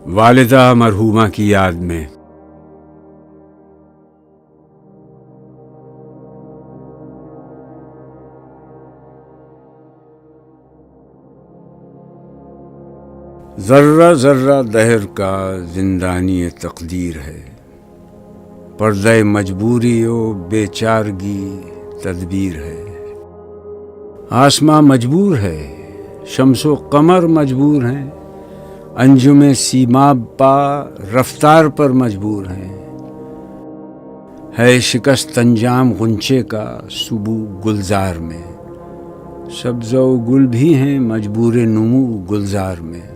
والدہ مرحومہ کی یاد میں ذرہ ذرہ دہر کا زندانی تقدیر ہے، پردہ مجبوری و بے چارگی تدبیر ہے۔ آسماں مجبور ہے، شمس و قمر مجبور ہیں، انجم سیماب پا رفتار پر مجبور ہیں۔ ہے شکست انجام غنچے کا صبح گلزار میں، سبز و گل بھی ہیں مجبور نمو گلزار میں۔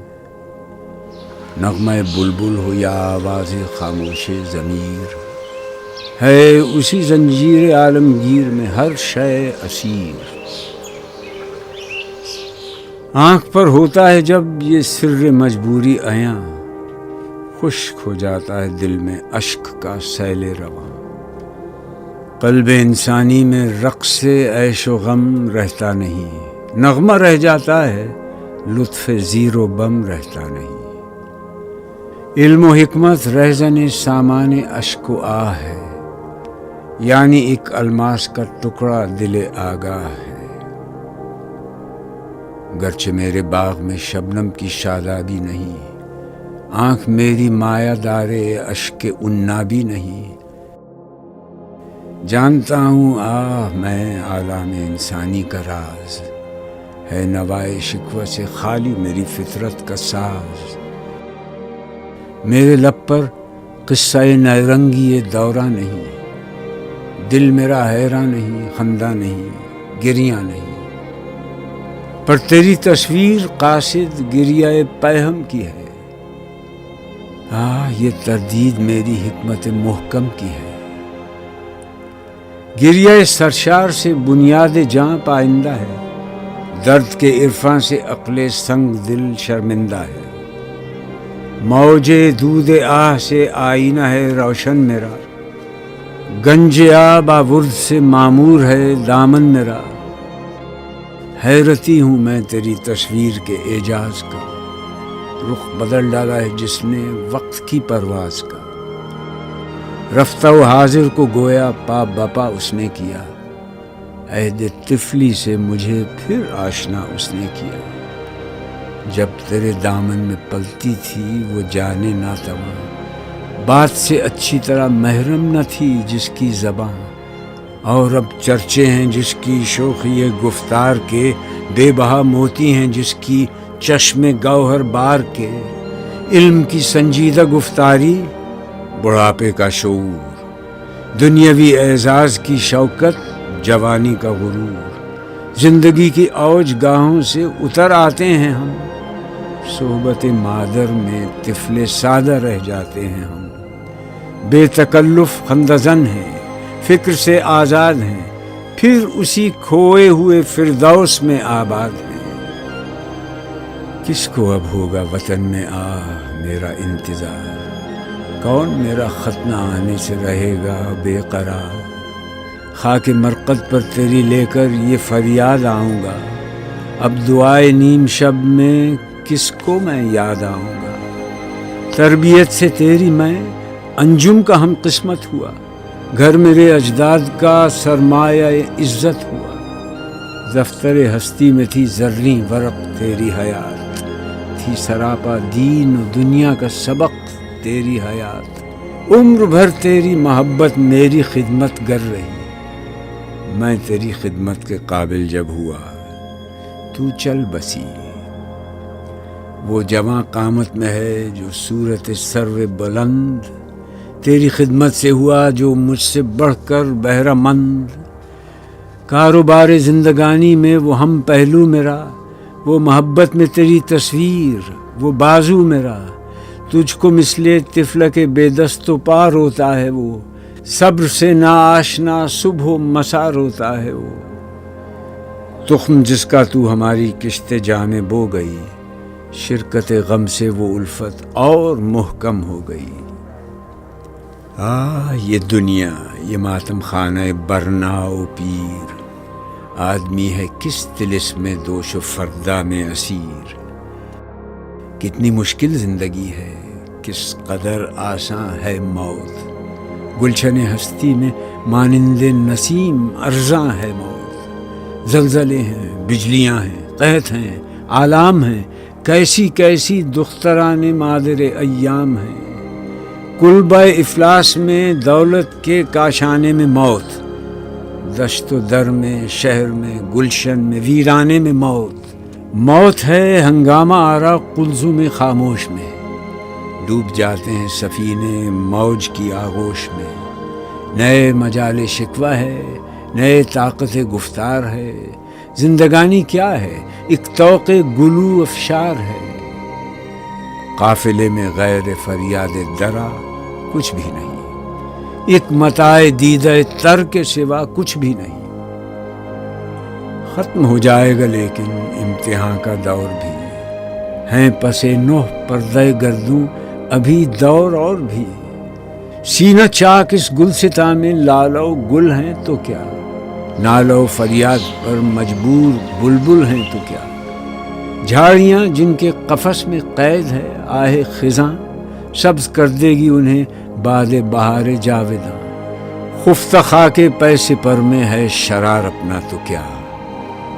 نغمہ بلبل ہو یا آواز خاموش ضمیر، ہے اسی زنجیر عالمگیر میں ہر شے اسیر۔ آنکھ پر ہوتا ہے جب یہ سر مجبوری عیاں، خشک ہو جاتا ہے دل میں اشک کا سیل رواں۔ قلب انسانی میں رقص عیش و غم رہتا نہیں، نغمہ رہ جاتا ہے لطف زیر و بم رہتا نہیں۔ علم و حکمت رہزن سامان اشک و آہ ہے، یعنی ایک الماس کا ٹکڑا دل آگاہ ہے۔ گرچہ میرے باغ میں شبنم کی شادابی نہیں، آنکھ میری مایہ دار اشک عنابی نہیں۔ جانتا ہوں آہ میں عالم انسانی کا راز، ہے نوائے شکوہ سے خالی میری فطرت کا ساز۔ میرے لب پر قصہ نیرنگی دورہ نہیں، دل میرا حیراں نہیں، خندہ نہیں، گریاں نہیں۔ پر تیری تصویر قاصد گریہ پیہم کی ہے، یہ تردید میری حکمت محکم کی ہے۔ گریہ سرشار سے بنیاد جاں پائندہ ہے، درد کے عرفاں سے عقل سنگ دل شرمندہ ہے۔ موج دود آہ سے آئینہ ہے روشن میرا، گنج آب آورد سے معمور ہے دامن میرا۔ حیرتی ہوں میں تیری تصویر کے اعجاز کا، رخ بدل ڈالا ہے جس نے وقت کی پرواز کا۔ رفتہ و حاضر کو گویا پا بپا اس نے کیا، عہد طفلی سے مجھے پھر آشنا اس نے کیا۔ جب تیرے دامن میں پلتی تھی وہ جانے ناتواں، بات سے اچھی طرح محرم نہ تھی جس کی زباں۔ اور اب چرچے ہیں جس کی شوخی گفتار کے، بے بہا موتی ہیں جس کی چشم گوہر بار کے۔ علم کی سنجیدہ گفتاری، بڑھاپے کا شعور، دنیاوی اعزاز کی شوکت، جوانی کا غرور۔ زندگی کی اوج گاہوں سے اتر آتے ہیں ہم، صحبت مادر میں طفل سادہ رہ جاتے ہیں ہم۔ بے تکلف خندزن ہیں، فکر سے آزاد ہیں، پھر اسی کھوئے ہوئے فردوس میں آباد ہیں۔ کس کو اب ہوگا وطن میں میرا انتظار، کون میرا خط نہ آنے سے رہے گا بے قرار۔ خاک مرقد پر تیری لے کر یہ فریاد آؤں گا، اب دعائے نیم شب میں کس کو میں یاد آؤں گا۔ تربیت سے تیری میں انجم کا ہم قسمت ہوا، گھر میرے اجداد کا سرمایہ عزت ہوا۔ دفتر ہستی میں تھی زریں ورق تیری حیات، تھی سراپا دین و دنیا کا سبق تیری حیات۔ عمر بھر تیری محبت میری خدمت گر رہی، میں تیری خدمت کے قابل جب ہوا تو چل بسی۔ وہ جواں قامت میں ہے جو صورت سرو بلند، تیری خدمت سے ہوا جو مجھ سے بڑھ کر بہرہ مند۔ کاروبار زندگانی میں وہ ہم پہلو میرا، وہ محبت میں تیری تصویر، وہ بازو میرا۔ تجھ کو مثل طفل کے بے دست و پا روتا ہے وہ، صبر سے نا آشنا صبح و مسا روتا ہے وہ۔ تخم جس کا تو ہماری کشت جاں میں بو گئی، شرکت غم سے وہ الفت اور محکم ہو گئی۔ یہ دنیا، یہ ماتم خانہ برنا و پیر، آدمی ہے کس طلسم میں دوش و فردا میں اسیر۔ کتنی مشکل زندگی ہے، کس قدر آساں ہے موت، گلشن ہستی میں مانند نسیم ارزاں ہے موت۔ زلزلے ہیں، بجلیاں ہیں، قحط ہیں، آلام ہیں، کیسی کیسی دختران مادر ایام ہیں۔ کلبہ افلاس میں دولت کے کاشانے میں موت، دشت و در میں، شہر میں، گلشن میں، ویرانے میں موت۔ موت ہے ہنگامہ آرا قلزم خاموش میں، ڈوب جاتے ہیں سفینے موج کی آغوش میں۔ نئے مجال شکوہ ہے، نئے طاقت گفتار ہے، زندگانی کیا ہے، ایک طوق گلو افشار ہے۔ قافلے میں غیر فریاد درا کچھ بھی نہیں، ایک متاع دیدہ تر کے سوا کچھ بھی نہیں۔ ختم ہو جائے گا لیکن امتحان کا دور بھی، ہیں پس نوح پردہ گردوں ابھی دور اور بھی۔ سینہ چاک اس گلستاں میں لالو گل ہیں تو کیا، نالو فریاد پر مجبور بلبل ہیں تو کیا۔ جھاڑیاں جن کے قفس میں قید ہے آہ خزاں، سبز کر دے گی انہیں باد بہار جاویداں۔ خفتہ خاک پیسے پر میں ہے شرار اپنا تو کیا،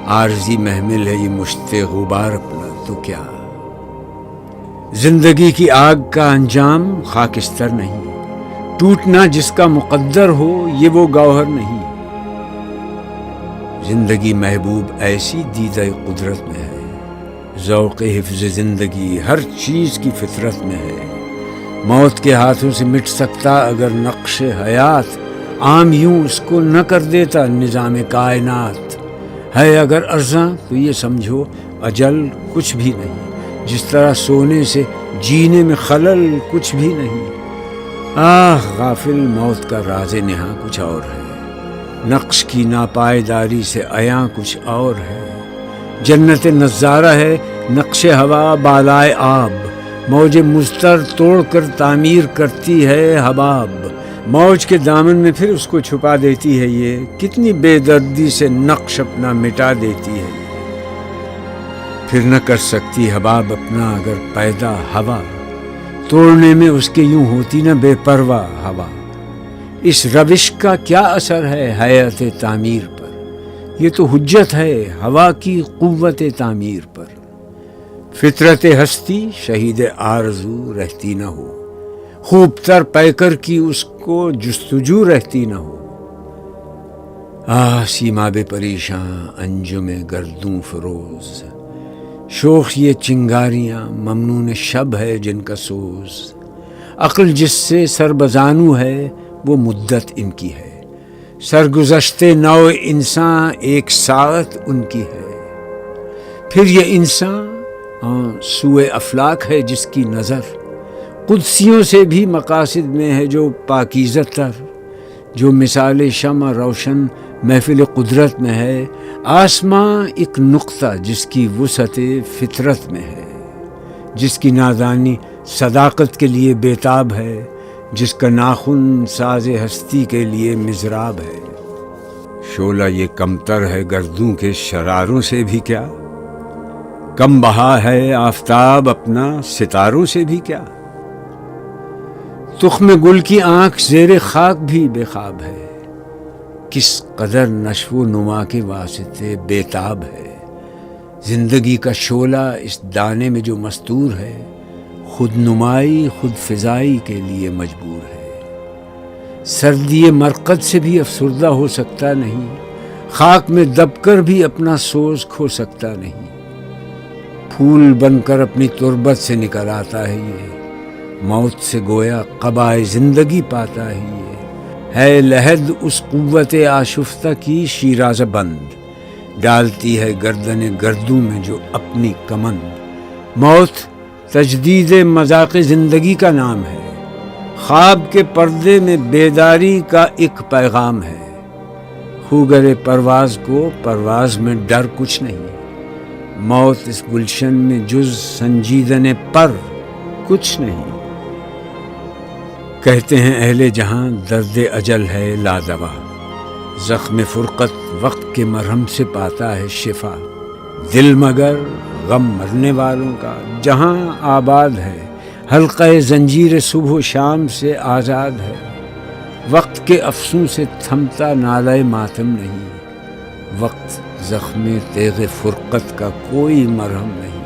عارضی محمل ہے یہ مشت غبار اپنا تو کیا۔ زندگی کی آگ کا انجام خاکستر نہیں، ٹوٹنا جس کا مقدر ہو یہ وہ گوہر نہیں۔ زندگی محبوب ایسی دیدہ قدرت میں ہے، ذوق حفظ زندگی ہر چیز کی فطرت میں ہے۔ موت کے ہاتھوں سے مٹ سکتا اگر نقش حیات، عام یوں اس کو نہ کر دیتا نظام کائنات۔ ہے اگر ارزاں تو یہ سمجھو اجل کچھ بھی نہیں، جس طرح سونے سے جینے میں خلل کچھ بھی نہیں۔ آہ غافل موت کا راز نہاں کچھ اور ہے، نقش کی ناپائیداری سے عیاں کچھ اور ہے۔ جنت نظارہ ہے نقش ہوا بالائے آب، موج مضطر توڑ کر تعمیر کرتی ہے حباب۔ موج کے دامن میں پھر اس کو چھپا دیتی ہے یہ، کتنی بے دردی سے نقش اپنا مٹا دیتی ہے۔ پھر نہ کر سکتی حباب اپنا اگر پیدا ہوا، توڑنے میں اس کے یوں ہوتی نہ بے پرواہ ہوا۔ اس روش کا کیا اثر ہے حیات تعمیر پر، یہ تو حجت ہے ہوا کی قوت تعمیر پر۔ فطرت ہستی شہید آرزو رہتی نہ ہو، خوب تر پیکر کی اس کو جستجو رہتی نہ ہو۔ سیما بے پریشاں انجم گردوں فروز، شوخ یہ چنگاریاں ممنون شب ہے جن کا سوز۔ عقل جس سے سربزانو ہے وہ مدت ان کی ہے، سرگزشت نو انسان ایک ساعت ان کی ہے۔ پھر یہ انسان سوئے افلاک ہے جس کی نظر، قدسیوں سے بھی مقاصد میں ہے جو پاکیزہ تر۔ جو مثال شمع روشن محفل قدرت میں ہے، آسماں ایک نقطہ جس کی وسعت فطرت میں ہے، جس کی نادانی صداقت کے لیے بیتاب ہے، جس کا ناخن ساز ہستی کے لیے مضراب ہے۔ شعلہ یہ کمتر ہے گردوں کے شراروں سے بھی کیا، کم بہا ہے آفتاب اپنا ستاروں سے بھی کیا۔ تخم گل کی آنکھ زیر خاک بھی بے خواب ہے، کس قدر نشو و نما کے واسطے بیتاب ہے۔ زندگی کا شعلہ اس دانے میں جو مستور ہے، خود نمائی خود فضائی کے لیے مجبور ہے۔ سردی مرقد سے بھی افسردہ ہو سکتا نہیں، خاک میں دب کر بھی اپنا سوز کھو سکتا نہیں۔ پھول بن کر اپنی تربت سے نکل آتا ہے یہ، موت سے گویا قبائے زندگی پاتا ہے یہ۔ ہے لحد اس قوت آشفتہ کی شیرازہ بند، ڈالتی ہے گردن گردوں میں جو اپنی کمند۔ موت تجدید مذاق زندگی کا نام ہے، خواب کے پردے میں بیداری کا ایک پیغام ہے۔ خوگر پرواز کو پرواز میں ڈر کچھ نہیں، موت اس گلشن میں جز سنجیدن پر کچھ نہیں۔ کہتے ہیں اہل جہاں درد اجل ہے لادوا، زخم فرقت وقت کے مرہم سے پاتا ہے شفا۔ دل مگر غم مرنے والوں کا جہاں آباد ہے، حلقہ زنجیر صبح و شام سے آزاد ہے، وقت کے افسوں سے تھمتا نالہ ماتم نہیں، وقت زخم تیغ فرقت کا کوئی مرہم نہیں،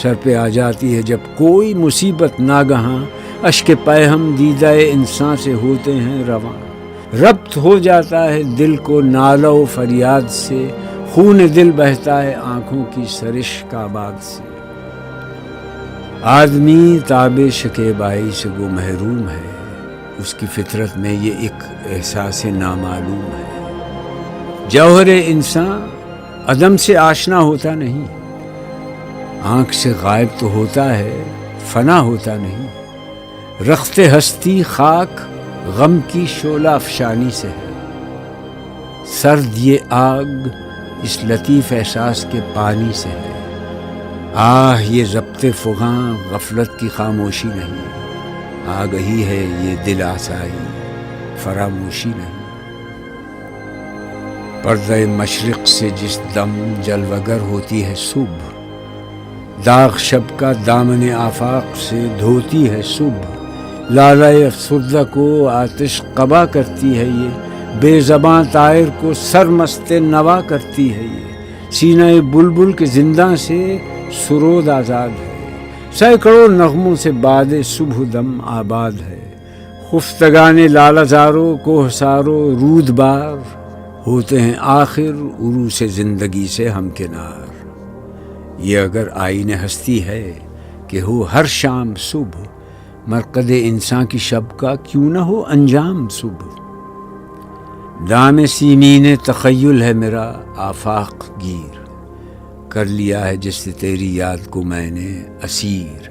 سر پہ آ جاتی ہے جب کوئی مصیبت ناگہاں، اشک پیہم دیدہ انسان سے ہوتے ہیں رواں، ربط ہو جاتا ہے دل کو نالہ و فریاد سے، خون دل بہتا ہے آنکھوں کی سرش کعبات سے، آدمی تاب شکیبائی سے وہ محروم ہے، اس کی فطرت میں یہ ایک احساس نامعلوم ہے، جوہر انسان عدم سے آشنا ہوتا نہیں، آنکھ سے غائب تو ہوتا ہے فنا ہوتا نہیں، رخت ہستی خاک غم کی شعلہ افشانی سے ہے، سرد یہ آگ اس لطیف احساس کے پانی سے ہے، آہ یہ ضبط فغاں غفلت کی خاموشی نہیں، آگہی ہے یہ دل آسائی فراموشی نہیں، پردہ مشرق سے جس دم جلوگر ہوتی ہے صبح، داغ شب کا دامن آفاق سے دھوتی ہے صبح، لالہ افسردہ کو آتش قبا کرتی ہے یہ، بے زباں طائر کو سرمست نوا کرتی ہے یہ، سینہ بلبل کے زنداں سے سرود آزاد ہے، سینکڑوں نغموں سے باد صبح دم آباد ہے، خفتگان لالہ زارو کوہسارو رود بار ہوتے ہیں آخر عروس زندگی سے ہمکنار، یہ اگر آئین ہستی ہے کہ ہو ہر شام صبح، مرقد انسان کی شب کا کیوں نہ ہو انجام صبح، دام سیمین تخیل ہے میرا آفاق گیر، کر لیا ہے جس سے تیری یاد کو میں نے اسیر،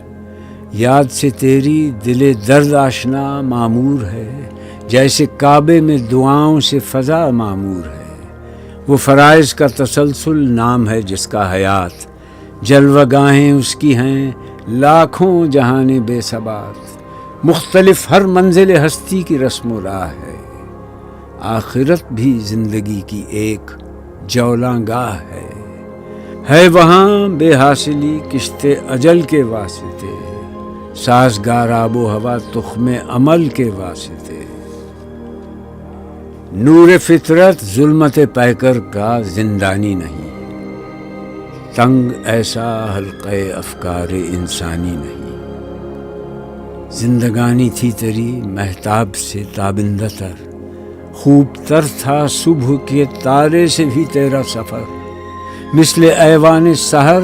یاد سے تیری دل درد آشنا معمور ہے، جیسے کعبے میں دعاؤں سے فضا معمور ہے، وہ فرائض کا تسلسل نام ہے جس کا حیات، جلوہ گاہیں اس کی ہیں لاکھوں جہاں بے ثبات، مختلف ہر منزل ہستی کی رسم و راہ ہے، آخرت بھی زندگی کی ایک جولاں گاہ ہے وہاں بے حاصلی کشت اجل کے واسطے، سازگار آب و ہوا تخم عمل کے واسطے، نور فطرت ظلمت پیکر کا زندانی نہیں، تنگ ایسا حلقہ افکار انسانی نہیں، زندگانی تھی تیری مہتاب سے تابندہ تر، خوب تر تھا صبح کے تارے سے بھی تیرا سفر، مثل ایوان سحر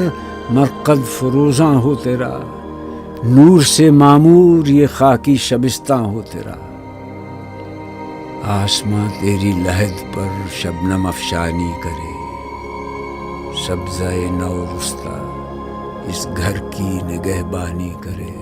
مرقد فروزاں ہو تیرا، نور سے معمور یہ خاکی شبستاں ہو تیرا، آسماں تیری لحد پر شبنم افشانی کرے، سبزہ نو رستہ اس گھر کی نگہبانی کرے۔